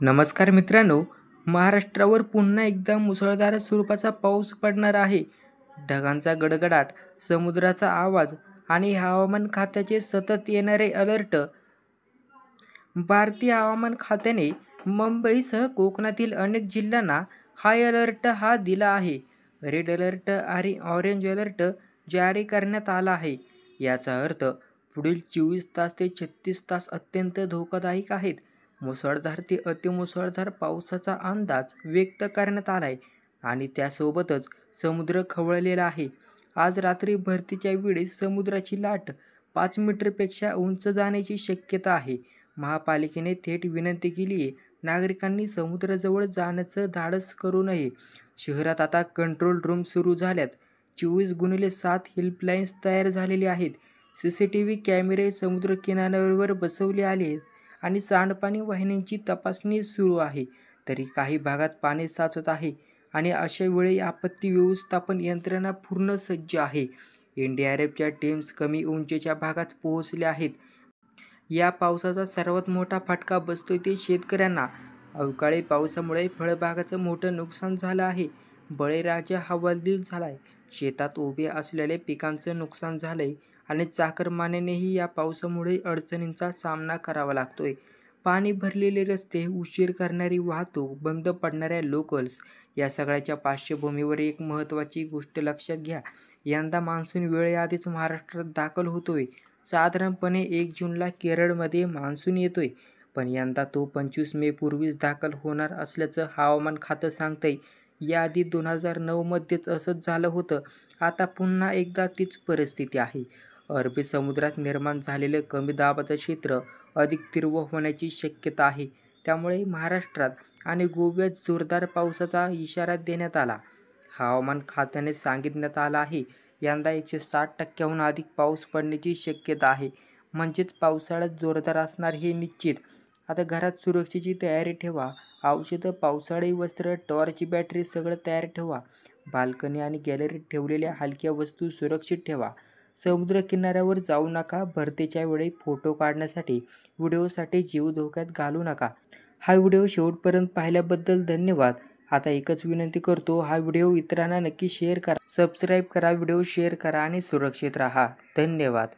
नमस्कार मित्रांनो, महाराष्ट्रावर पुन्हा एकदा मुसळधार स्वरूपाचा पाऊस पडणार आहे. ढगांचा गडगडाट, समुद्राचा आवाज आणि हवामान खात्याचे सतत येणारे अलर्ट. भारतीय हवामान खात्याने मुंबईसह कोकणातील अनेक जिल्ह्यांना हाय अलर्ट दिला आहे. रेड अलर्ट आणि ऑरेंज अलर्ट जारी करण्यात आला आहे. याचा अर्थ पुढील 24 तास ते 36 तास अत्यंत धोकादायक आहेत. मुसळधार ते अतिमुसळधार पावसाचा अंदाज व्यक्त करण्यात आला आहे आणि त्यासोबतच समुद्र खवळलेला आहे. आज रात्री भरतीच्या वेळी समुद्राची लाट 5 मीटरपेक्षा उंच जाण्याची शक्यता आहे. महापालिकेने थेट विनंती केली आहे, नागरिकांनी समुद्राजवळ जाण्याचं धाडस करू नये. शहरात आता कंट्रोल रूम सुरू झाल्यात. 24x7 हेल्पलाईन्स तयार झालेल्या आहेत. सीसीटीव्ही कॅमेरे समुद्रकिनाऱ्यावर बसवले आले आहेत आणि सांडपाणी वाहिन्यांची तपासणी सुरू आहे. तरी काही भागात पाणी साचत आहे आणि अशा वेळी आपत्ती व्यवस्थापन यंत्रणा पूर्ण सज्ज आहे. एनडीआरएफच्या टीम्स कमी उंचीच्या भागात पोहोचल्या आहेत. या पावसाचा सर्वात मोठा फटका बसतोय ते शेतकऱ्यांना. अवकाळी पावसामुळे फळबागाचं मोठं नुकसान झालं आहे. बळीराजा हवालदिल झालाय. शेतात उभे असलेल्या पिकांचं नुकसान झालंय आणि चाकरमान्यांनाही या पावसामुळे अडचणींचा सामना करावा लागतोय. पाणी भरलेले रस्ते, उशीर करणारी वाहतूक, बंद पडणाऱ्या लोकल्स या सगळ्याच्या पार्श्वभूमीवर एक महत्त्वाची गोष्ट लक्षात घ्या. यंदा मान्सून वेळेआधीच महाराष्ट्रात दाखल होतोय. साधारणपणे 1 जूनला केरळमध्ये मान्सून येतोय, पण यंदा तो 25 मे पूर्वीच दाखल होणार असल्याचं हवामान खातं सांगतंय. याआधी 2009 मध्येच असंच झालं होतं. आता पुन्हा एकदा तीच परिस्थिती आहे. अरबी समुद्रात निर्माण झालेलं कमी दाबाचं क्षेत्र अधिक तीव्र होण्याची शक्यता आहे. त्यामुळे महाराष्ट्रात आणि गोव्यात जोरदार पावसाचा इशारा देण्यात आला. हवामान खात्याने सांगण्यात आलं आहे, यंदा 160% अधिक पाऊस पडण्याची शक्यता आहे. म्हणजेच पावसाळ्यात जोरदार असणार हे निश्चित. आता घरात सुरक्षेची तयारी ठेवा. औषधं, पावसाळी वस्त्र, टॉर्च, बॅटरी सगळं तयार ठेवा. बाल्कनी आणि गॅलरीत ठेवलेल्या हलक्या वस्तू सुरक्षित ठेवा. समुद्रकिनाऱ्यावर जाऊ नका. भरतीच्या वेळी फोटो काढण्यासाठी, व्हिडिओसाठी जीव धोक्यात घालू नका. हा व्हिडिओ शेवटपर्यंत पाहिल्याबद्दल धन्यवाद. आता एकच विनंती करतो, हा व्हिडिओ इतरांना नक्की शेअर करा. सबस्क्राईब करा, व्हिडिओ शेअर करा आणि सुरक्षित राहा. धन्यवाद.